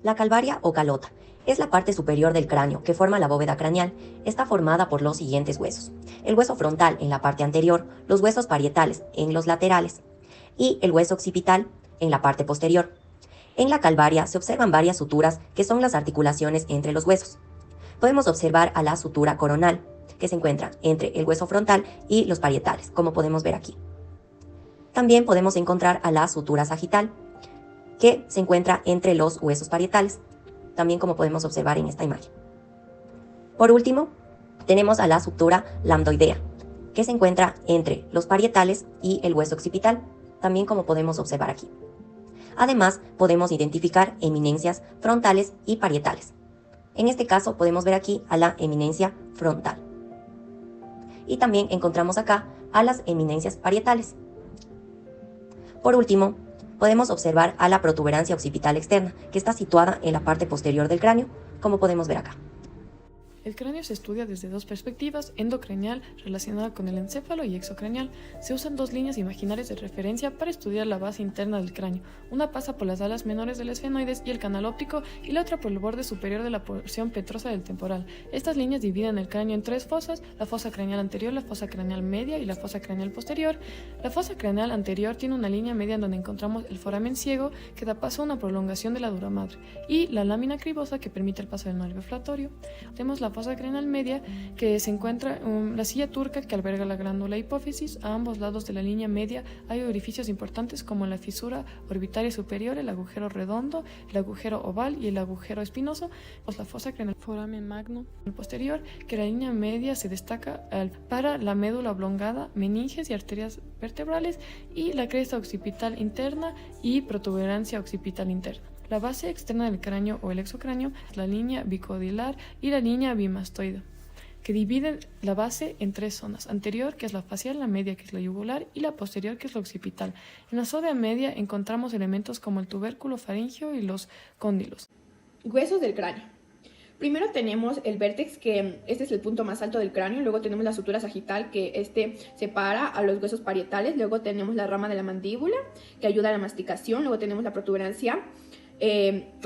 La calvaria o calota es la parte superior del cráneo que forma la bóveda craneal. Está formada por los siguientes huesos: el hueso frontal en la parte anterior, los huesos parietales en los laterales y el hueso occipital en la parte posterior. En la calvaria se observan varias suturas que son las articulaciones entre los huesos. Podemos observar a la sutura coronal, que se encuentra entre el hueso frontal y los parietales, como podemos ver aquí. También podemos encontrar a la sutura sagital, que se encuentra entre los huesos parietales, también como podemos observar en esta imagen. Por último, tenemos a la sutura lambdoidea, que se encuentra entre los parietales y el hueso occipital, también como podemos observar aquí. Además, podemos identificar eminencias frontales y parietales. En este caso podemos ver aquí a la eminencia frontal. Y también encontramos acá a las eminencias parietales. Por último, podemos observar a la protuberancia occipital externa, que está situada en la parte posterior del cráneo, como podemos ver acá. El cráneo se estudia desde dos perspectivas: endocraneal, relacionada con el encéfalo, y exocraneal. Se usan dos líneas imaginarias de referencia para estudiar la base interna del cráneo. Una pasa por las alas menores del esfenoides y el canal óptico, y la otra por el borde superior de la porción petrosa del temporal. Estas líneas dividen el cráneo en tres fosas: la fosa craneal anterior, la fosa craneal media y la fosa craneal posterior. La fosa craneal anterior tiene una línea media en donde encontramos el foramen ciego, que da paso a una prolongación de la dura madre, y la lámina cribosa, que permite el paso del nervio flatorio. Tenemos la fosa craneal media, que se encuentra la silla turca, que alberga la glándula hipófisis. A ambos lados de la línea media hay orificios importantes como la fisura orbitaria superior, el agujero redondo, el agujero oval y el agujero espinoso. La fosa craneal foramen magno posterior, que la línea media se destaca para la médula oblongada, meninges y arterias vertebrales, y la cresta occipital interna y protuberancia occipital interna. La base externa del cráneo o el exocráneo es la línea bicodilar y la línea bimastoide, que dividen la base en tres zonas: anterior, que es la facial; la media, que es la yugular; y la posterior, que es la occipital. En la zona media encontramos elementos como el tubérculo faríngeo y los cóndilos. Huesos del cráneo. Primero tenemos el vértex, que este es el punto más alto del cráneo. Luego tenemos la sutura sagital, que separa a los huesos parietales. Luego tenemos la rama de la mandíbula, que ayuda a la masticación. Luego tenemos la protuberancia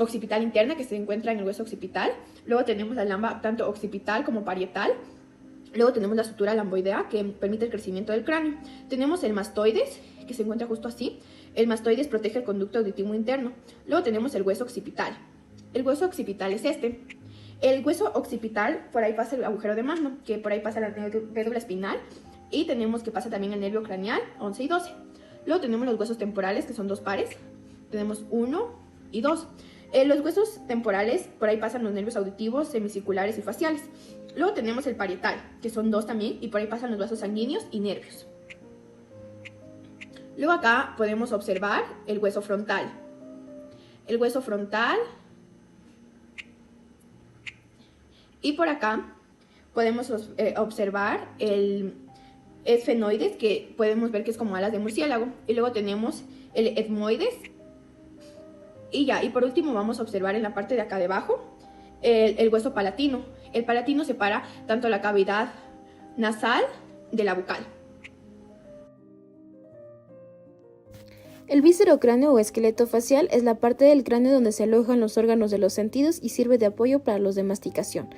occipital interna, que se encuentra en el hueso occipital. Luego tenemos la lamba tanto occipital como parietal. Luego tenemos la sutura lamboidea, que permite el crecimiento del cráneo. Tenemos el mastoides, que se encuentra justo así. El mastoides protege el conducto auditivo interno. Luego tenemos el hueso occipital. El hueso occipital es este. El hueso occipital, por ahí pasa el agujero de Magno, que por ahí pasa la médula espinal, y tenemos que pasa también el nervio craneal 11 y 12. Luego tenemos los huesos temporales, que son dos pares. Tenemos 1 y 2. Los huesos temporales, por ahí pasan los nervios auditivos, semicirculares y faciales. Luego tenemos el parietal, que son dos también, y por ahí pasan los vasos sanguíneos y nervios. Luego acá podemos observar el hueso frontal. El hueso frontal. Y por acá podemos observar el esfenoides, que podemos ver que es como alas de murciélago. Y luego tenemos el etmoides. Y por último vamos a observar en la parte de acá debajo el hueso palatino. El palatino separa tanto la cavidad nasal de la bucal. El viscerocráneo o esqueleto facial es la parte del cráneo donde se alojan los órganos de los sentidos y sirve de apoyo para los de masticación.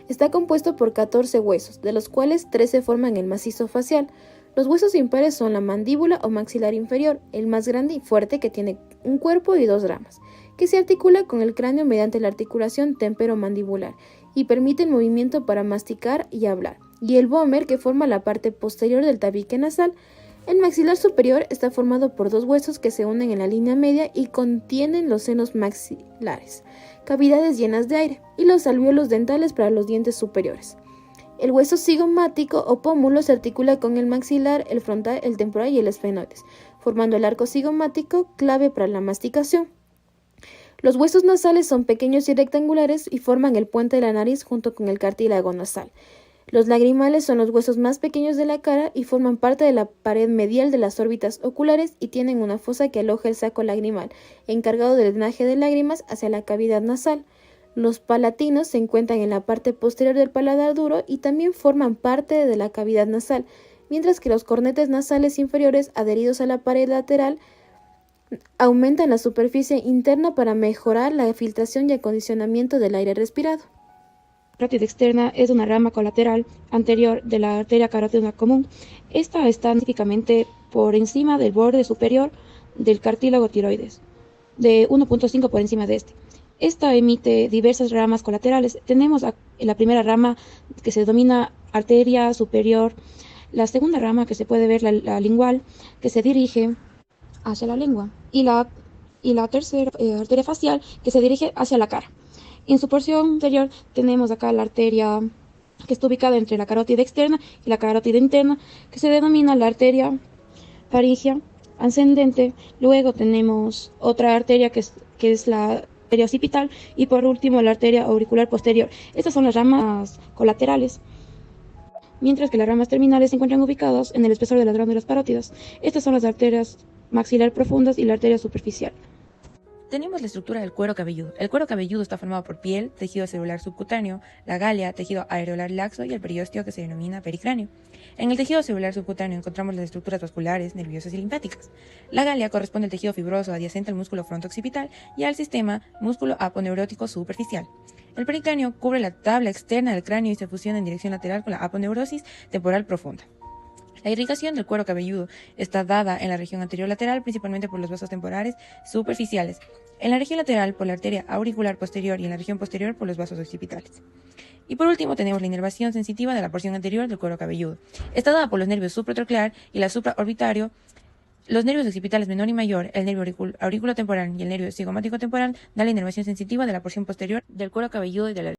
Está compuesto por 14 huesos, de los cuales 13 forman el macizo facial. Los huesos impares son la mandíbula o maxilar inferior, el más grande y fuerte, que tiene un cuerpo y dos ramas, que se articula con el cráneo mediante la articulación temporomandibular y permite el movimiento para masticar y hablar. Y el vómer, que forma la parte posterior del tabique nasal. El maxilar superior está formado por dos huesos que se unen en la línea media y contienen los senos maxilares, cavidades llenas de aire, y los alvéolos dentales para los dientes superiores. El hueso cigomático o pómulo se articula con el maxilar, el frontal, el temporal y el esfenoides, formando el arco cigomático, clave para la masticación. Los huesos nasales son pequeños y rectangulares y forman el puente de la nariz junto con el cartílago nasal. Los lagrimales son los huesos más pequeños de la cara y forman parte de la pared medial de las órbitas oculares y tienen una fosa que aloja el saco lagrimal, encargado del drenaje de lágrimas hacia la cavidad nasal. Los palatinos se encuentran en la parte posterior del paladar duro y también forman parte de la cavidad nasal, mientras que los cornetes nasales inferiores, adheridos a la pared lateral, aumenta en la superficie interna para mejorar la filtración y acondicionamiento del aire respirado. La carótida externa es una rama colateral anterior de la arteria carótida común. Esta está típicamente por encima del borde superior del cartílago tiroides, de 1.5 por encima de este. Esta emite diversas ramas colaterales. Tenemos la primera rama que se denomina arteria superior, la segunda rama que se puede ver, la lingual, que se dirige hacia la lengua, y la tercera arteria facial que se dirige hacia la cara. En su porción inferior tenemos acá la arteria que está ubicada entre la carótida externa y la carótida interna, que se denomina la arteria faríngea ascendente. Luego tenemos otra arteria que es la arteria occipital, y por último la arteria auricular posterior. Estas son las ramas colaterales, mientras que las ramas terminales se encuentran ubicadas en el espesor de las glándulas parótidas. Estas son las arterias maxilar profundas y la arteria superficial. Tenemos la estructura del cuero cabelludo. El cuero cabelludo está formado por piel, tejido celular subcutáneo, la galea, tejido areolar laxo y el periósteo, que se denomina pericráneo. En el tejido celular subcutáneo encontramos las estructuras vasculares, nerviosas y linfáticas. La galea corresponde al tejido fibroso adyacente al músculo frontooccipital y al sistema músculo aponeurótico superficial. El pericráneo cubre la tabla externa del cráneo y se fusiona en dirección lateral con la aponeurosis temporal profunda. La irrigación del cuero cabelludo está dada en la región anterior lateral principalmente por los vasos temporales superficiales, en la región lateral por la arteria auricular posterior y en la región posterior por los vasos occipitales. Y por último tenemos la inervación sensitiva de la porción anterior del cuero cabelludo. Está dada por los nervios supratroclear y la supraorbitario, los nervios occipitales menor y mayor, el nervio auriculotemporal y el nervio cigomático temporal dan la inervación sensitiva de la porción posterior del cuero cabelludo y de la